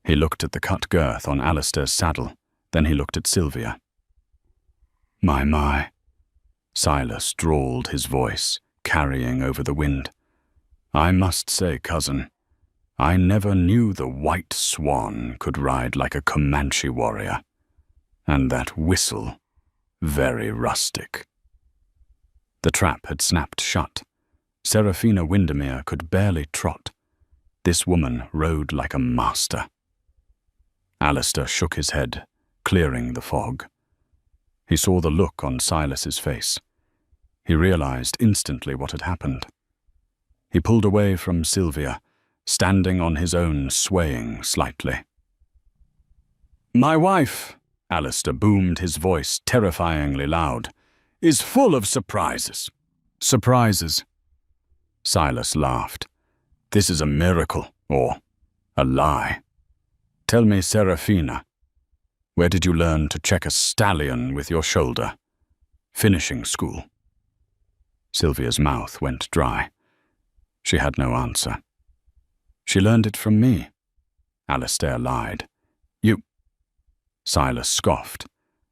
He looked at the cut girth on Alistair's saddle, then he looked at Sylvia. My. Silas drawled, his voice carrying over the wind. "I must say, cousin, I never knew the White Swan could ride like a Comanche warrior." And that whistle, very rustic. The trap had snapped shut. Seraphina Windermere could barely trot. This woman rode like a master. Alistair shook his head, clearing the fog. He saw the look on Silas's face. He realized instantly what had happened. He pulled away from Sylvia, standing on his own, swaying slightly. "My wife," Alistair boomed, his voice terrifyingly loud, "is full of surprises." "Surprises?" Silas laughed. "This is a miracle, or a lie. Tell me, Seraphina, where did you learn to check a stallion with your shoulder? Finishing school?" Sylvia's mouth went dry. She had no answer. "She learned it from me," Alistair lied. "You—" Silas scoffed.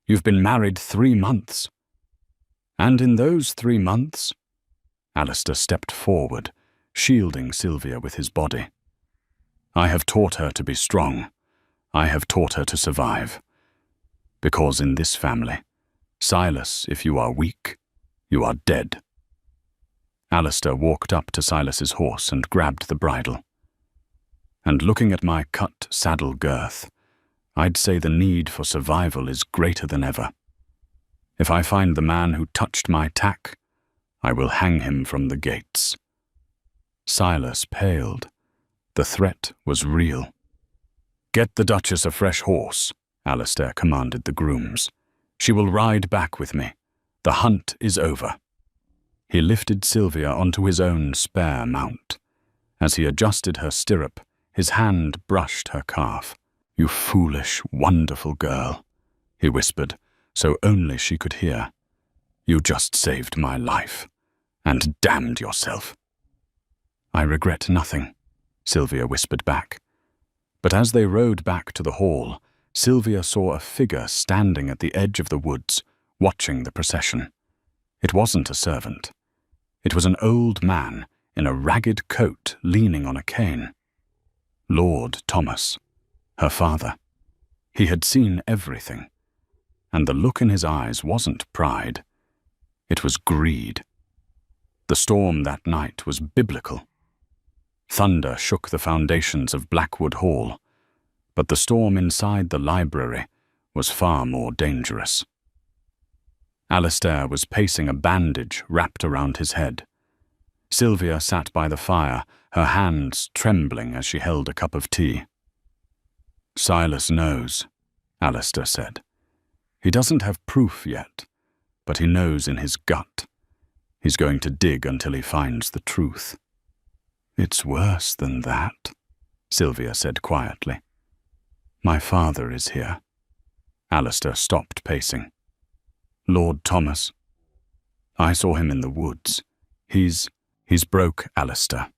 "You've been married 3 months." "And in those 3 months?" Alistair stepped forward, shielding Sylvia with his body. "I have taught her to be strong. I have taught her to survive. Because in this family, Silas, if you are weak, you are dead." Alistair walked up to Silas's horse and grabbed the bridle. "And looking at my cut saddle girth, I'd say the need for survival is greater than ever. If I find the man who touched my tack, I will hang him from the gates." Silas paled. The threat was real. "Get the Duchess a fresh horse," Alistair commanded the grooms. "She will ride back with me. The hunt is over." He lifted Sylvia onto his own spare mount. As he adjusted her stirrup, his hand brushed her calf. "You foolish, wonderful girl," he whispered, so only she could hear. "You just saved my life, and damned yourself." "I regret nothing," Sylvia whispered back. But as they rode back to the hall, Sylvia saw a figure standing at the edge of the woods, watching the procession. It wasn't a servant. It was an old man in a ragged coat leaning on a cane. Lord Thomas, her father. He had seen everything, and the look in his eyes wasn't pride. It was greed. The storm that night was biblical. Thunder shook the foundations of Blackwood Hall, but the storm inside the library was far more dangerous. Alistair was pacing, a bandage wrapped around his head. Sylvia sat by the fire, her hands trembling as she held a cup of tea. "Silas knows," Alistair said. "He doesn't have proof yet, but he knows in his gut. He's going to dig until he finds the truth." "It's worse than that," Sylvia said quietly. "My father is here." Alistair stopped pacing. "Lord Thomas?" "I saw him in the woods. He's broke, Alistair.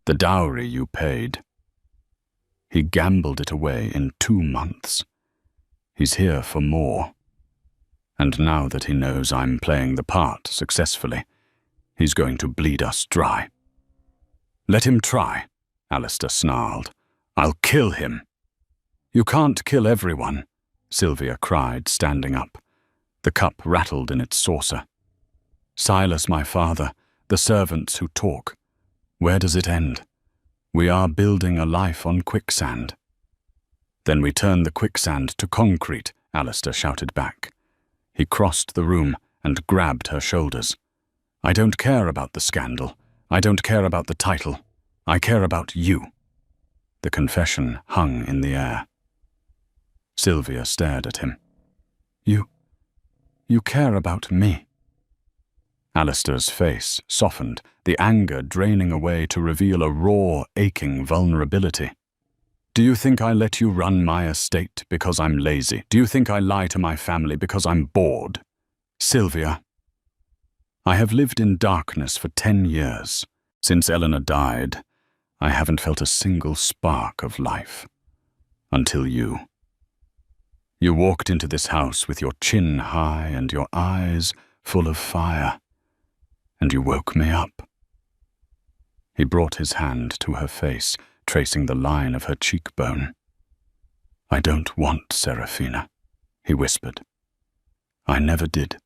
The dowry you paid. He gambled it away in 2 months. He's here for more. And now that he knows I'm playing the part successfully, he's going to bleed us dry." "Let him try," Alistair snarled. "I'll kill him." "You can't kill everyone," Sylvia cried, standing up. The cup rattled in its saucer. "Silas, my father, the servants who talk. Where does it end? We are building a life on quicksand." "Then we turn the quicksand to concrete," Alistair shouted back. He crossed the room and grabbed her shoulders. "I don't care about the scandal. I don't care about the title. I care about you." The confession hung in the air. Sylvia stared at him. You care about me?" Alistair's face softened, the anger draining away to reveal a raw, aching vulnerability. "Do you think I let you run my estate because I'm lazy? Do you think I lie to my family because I'm bored? Sylvia, I have lived in darkness for 10 years. Since Eleanor died, I haven't felt a single spark of life. Until you. You walked into this house with your chin high and your eyes full of fire, and you woke me up." He brought his hand to her face, tracing the line of her cheekbone. "I don't want Seraphina. he whispered. I never did.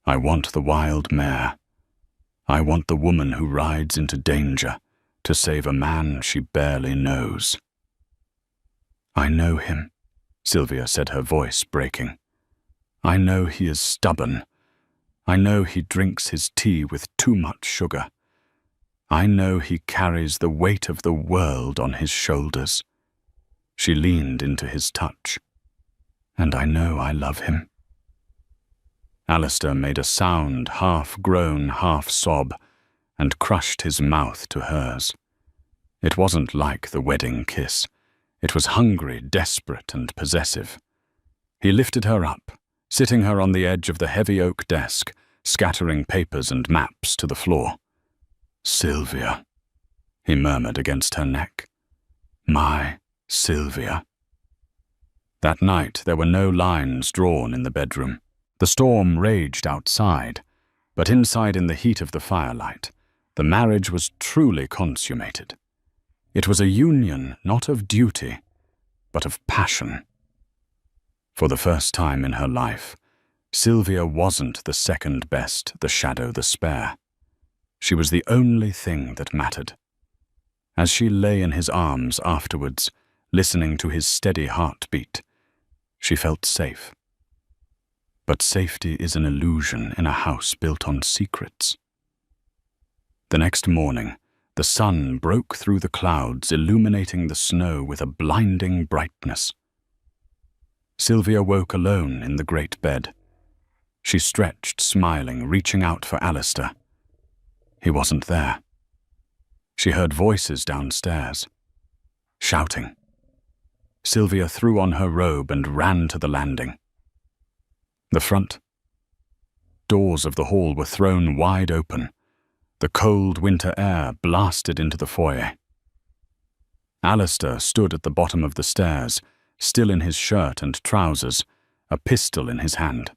I want the wild mare. I want the woman who rides into danger to save a man she barely knows. I know him, Sylvia said, her voice breaking. I know he is stubborn. I know he drinks his tea with too much sugar. I know he carries the weight of the world on his shoulders. She leaned into his touch. And I know I love him. Alistair made a sound, half-groan, half-sob, and crushed his mouth to hers. It wasn't like the wedding kiss. It was hungry, desperate, and possessive. He lifted her up, sitting her on the edge of the heavy oak desk, scattering papers and maps to the floor. Sylvia, he murmured against her neck. My Sylvia. That night there were no lines drawn in the bedroom. The storm raged outside, but inside in the heat of the firelight, the marriage was truly consummated. It was a union not of duty, but of passion. For the first time in her life, Sylvia wasn't the second best, the shadow, the spare. She was the only thing that mattered. As she lay in his arms afterwards, listening to his steady heartbeat, she felt safe. But safety is an illusion in a house built on secrets. The next morning, the sun broke through the clouds, illuminating the snow with a blinding brightness. Sylvia woke alone in the great bed. She stretched, smiling, reaching out for Alistair. He wasn't there. She heard voices downstairs, shouting. Sylvia threw on her robe and ran to the landing. The front doors of the hall were thrown wide open. The cold winter air blasted into the foyer. Alistair stood at the bottom of the stairs, still in his shirt and trousers, a pistol in his hand.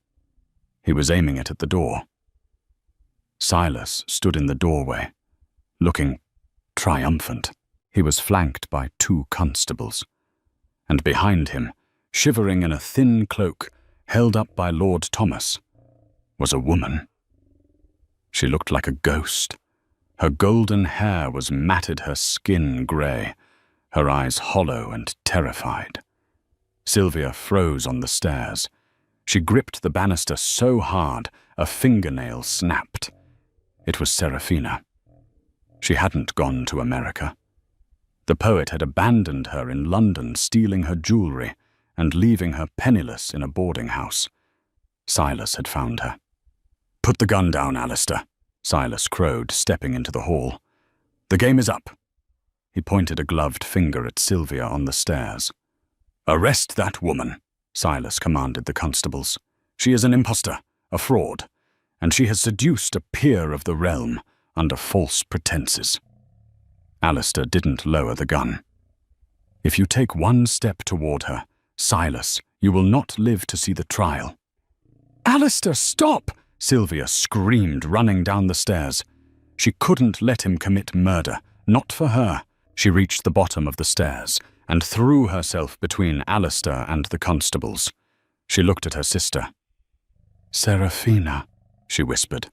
He was aiming it at the door. Silas stood in the doorway, looking triumphant. He was flanked by 2 constables, and behind him, shivering in a thin cloak, held up by Lord Thomas, was a woman. She looked like a ghost. Her golden hair was matted, her skin grey, her eyes hollow and terrified. Sylvia froze on the stairs. She gripped the banister so hard, a fingernail snapped. It was Seraphina. She hadn't gone to America. The poet had abandoned her in London, stealing her jewellery and leaving her penniless in a boarding house. Silas had found her. Put the gun down, Alistair, Silas crowed, stepping into the hall. The game is up. He pointed a gloved finger at Sylvia on the stairs. Arrest that woman, Silas commanded the constables. She is an impostor, a fraud, and she has seduced a peer of the realm under false pretenses. Alistair didn't lower the gun. If you take one step toward her, Silas, you will not live to see the trial. Alistair, stop! Sylvia screamed, running down the stairs. She couldn't let him commit murder, not for her. She reached the bottom of the stairs and threw herself between Alistair and the constables. She looked at her sister. Seraphina, she whispered.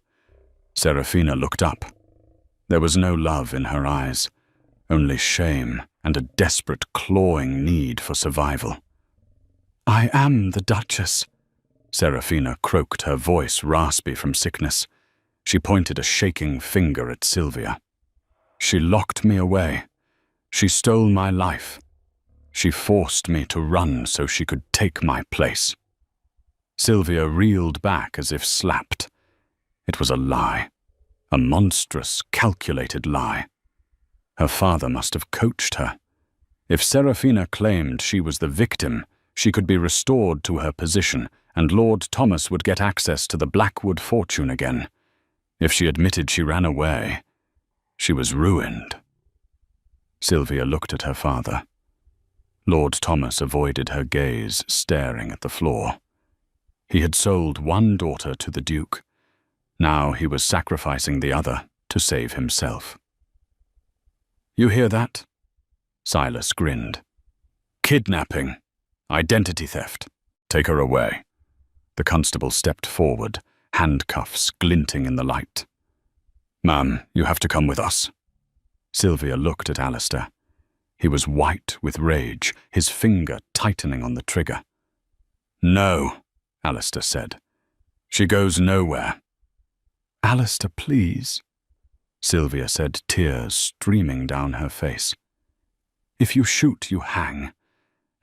Seraphina looked up. There was no love in her eyes, only shame and a desperate clawing need for survival. I am the Duchess, Seraphina croaked, her voice raspy from sickness. She pointed a shaking finger at Sylvia. She locked me away. She stole my life. She forced me to run so she could take my place. Sylvia reeled back as if slapped. It was a lie. A monstrous, calculated lie. Her father must have coached her. If Seraphina claimed she was the victim, she could be restored to her position, and Lord Thomas would get access to the Blackwood fortune again. If she admitted she ran away, she was ruined. Sylvia looked at her father. Lord Thomas avoided her gaze, staring at the floor. He had sold one daughter to the Duke. Now he was sacrificing the other to save himself. You hear that? Silas grinned. Kidnapping. Identity theft. Take her away." The constable stepped forward, handcuffs glinting in the light. "Ma'am, you have to come with us." Sylvia looked at Alistair. He was white with rage, his finger tightening on the trigger. "No," Alistair said. "She goes nowhere." "Alistair, please," Sylvia said, tears streaming down her face. "If you shoot, you hang,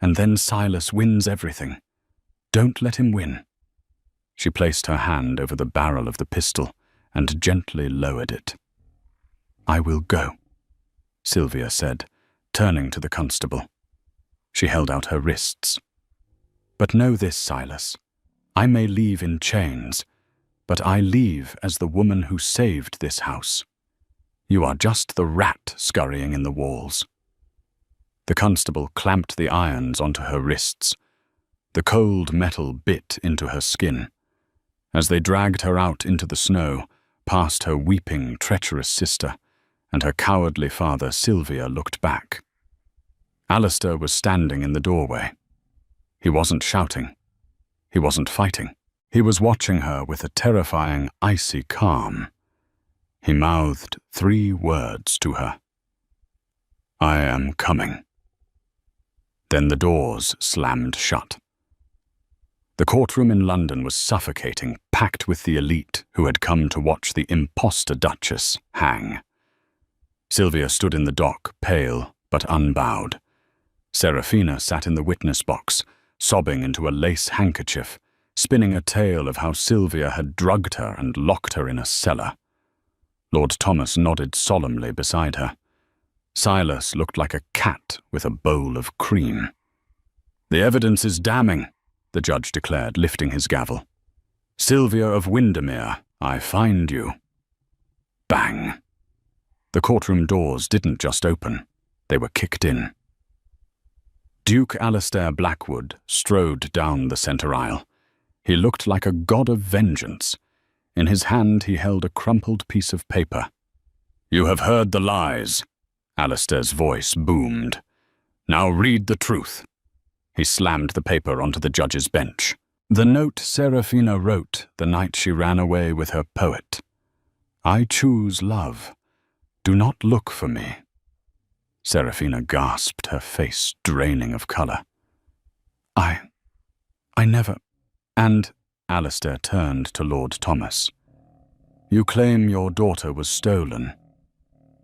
and then Silas wins everything. Don't let him win." She placed her hand over the barrel of the pistol and gently lowered it. "I will go," Sylvia said, turning to the constable. She held out her wrists. "But know this, Silas. I may leave in chains, but I leave as the woman who saved this house. You are just the rat scurrying in the walls." The constable clamped the irons onto her wrists. The cold metal bit into her skin. As they dragged her out into the snow, past her weeping, treacherous sister, and her cowardly father, Sylvia looked back. Alistair was standing in the doorway. He wasn't shouting. He wasn't fighting. He was watching her with a terrifying, icy calm. He mouthed 3 words to her. "I am coming." Then the doors slammed shut. The courtroom in London was suffocating, packed with the elite who had come to watch the imposter Duchess hang. Sylvia stood in the dock, pale but unbowed. Serafina sat in the witness box, sobbing into a lace handkerchief, spinning a tale of how Sylvia had drugged her and locked her in a cellar. Lord Thomas nodded solemnly beside her. Silas looked like a cat with a bowl of cream. "The evidence is damning," the judge declared, lifting his gavel. "Sylvia of Windermere, I find you." Bang! The courtroom doors didn't just open, they were kicked in. Duke Alistair Blackwood strode down the centre aisle. He looked like a god of vengeance. In his hand he held a crumpled piece of paper. "You have heard the lies," Alistair's voice boomed. "Now read the truth." He slammed the paper onto the judge's bench. "The note Serafina wrote the night she ran away with her poet. I choose love. Do not look for me." Serafina gasped, her face draining of colour. I never—" And Alistair turned to Lord Thomas. "You claim your daughter was stolen.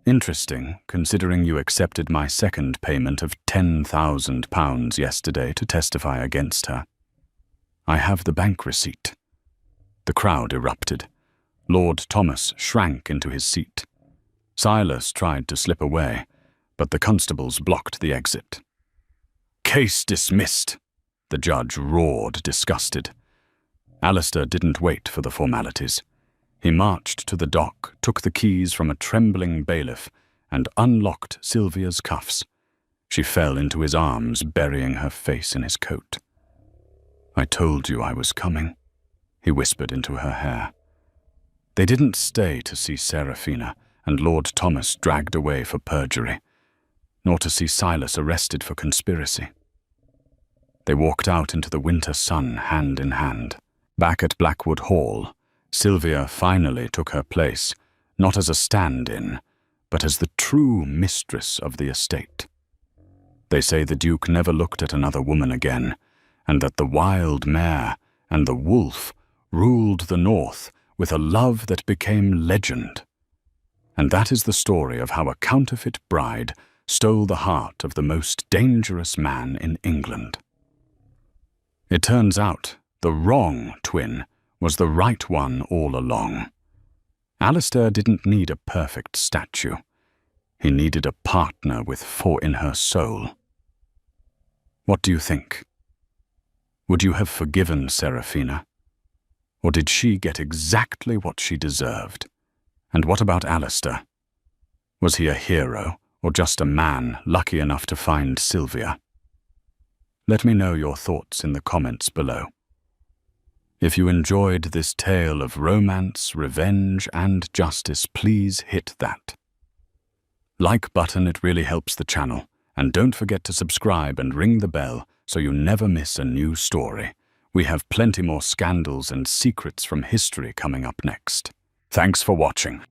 Interesting, considering you accepted my second payment of £10,000 yesterday to testify against her. I have the bank receipt." The crowd erupted. Lord Thomas shrank into his seat. Silas tried to slip away, but the constables blocked the exit. "Case dismissed," the judge roared, disgusted. Alistair didn't wait for the formalities. He marched to the dock, took the keys from a trembling bailiff, and unlocked Sylvia's cuffs. She fell into his arms, burying her face in his coat. "I told you I was coming," he whispered into her hair. They didn't stay to see Serafina and Lord Thomas dragged away for perjury, nor to see Silas arrested for conspiracy. They walked out into the winter sun hand in hand. Back at Blackwood Hall, Sylvia finally took her place, not as a stand-in, but as the true mistress of the estate. They say the Duke never looked at another woman again, and that the wild mare and the wolf ruled the north with a love that became legend. And that is the story of how a counterfeit bride stole the heart of the most dangerous man in England. It turns out the wrong twin was the right one all along. Alistair didn't need a perfect statue. He needed a partner with fire in her soul. What do you think? Would you have forgiven Serafina? Or did she get exactly what she deserved? And what about Alistair? Was he a hero, or just a man lucky enough to find Sylvia? Let me know your thoughts in the comments below. If you enjoyed this tale of romance, revenge, and justice, please hit that like button. It really helps the channel. And don't forget to subscribe and ring the bell so you never miss a new story. We have plenty more scandals and secrets from history coming up next. Thanks for watching.